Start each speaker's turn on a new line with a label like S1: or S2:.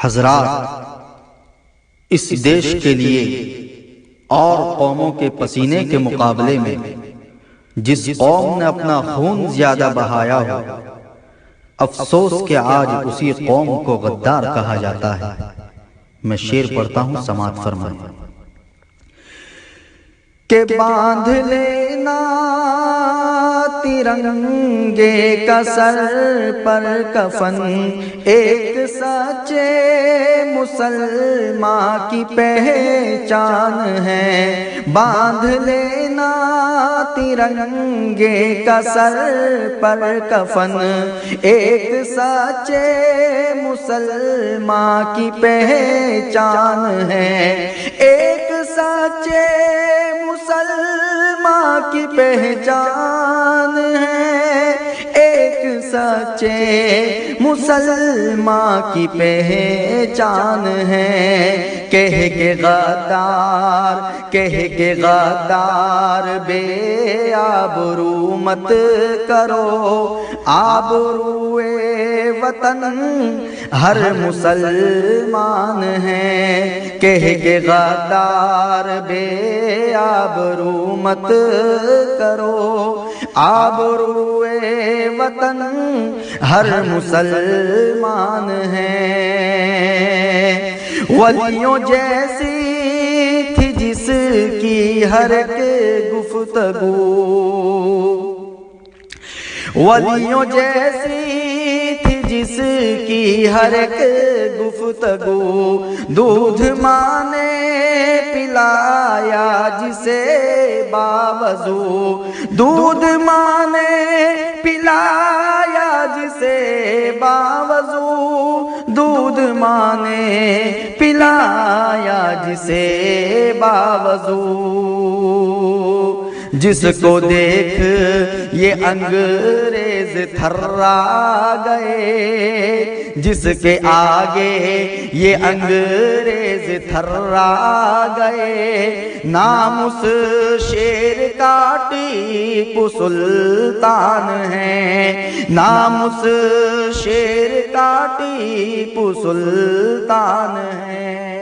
S1: حضرات، اس دیش کے لیے اور قوموں کے پسینے کے مقابلے میں جس قوم نے اپنا خون زیادہ بہایا ہو، افسوس کہ آج اسی قوم کو غدار کہا جاتا ہے۔ میں شعر پڑھتا ہوں، سماعت فرمائیں۔ کہ باندھ لینا ترنگے کا سر پر کفن، ایک سچے مسلمان کی پہچان ہے۔ باندھ لینا ترنگے کا سر پر کفن، ایک سچے مسلمان کی پہچان ہے۔ ایک سچے مسلمان کی پہچان ہے، ایک سچے مسلمان کی پہچان ہے۔ کہہ کے غدار، کہہ کے غدار بے آبرو مت کرو، آبروئے وطن ہر مسلمان ہے۔ کہہ کے غدار بے آبرو مت کرو، آبروئے وطن ہر مسلمان ہے۔ ولیوں جیسی تھی جس کی ہر ایک گفتگو، ولیوں جیسی تھی جس کی ہر ایک گفتگو، دودھ ماں نے پلایا جسے باوضو، دودھ ماں نے پلایا جسے باوضو، دودھ ماں نے پلایا جسے باوضو۔ جس کو دیکھ یہ انگریز تھرا گئے، جس کے آگے یہ انگریز تھرا گئے، نام اس شیر کا ٹیپو سلطان ہے، نام اس شیر کا ٹیپو سلطان ہے۔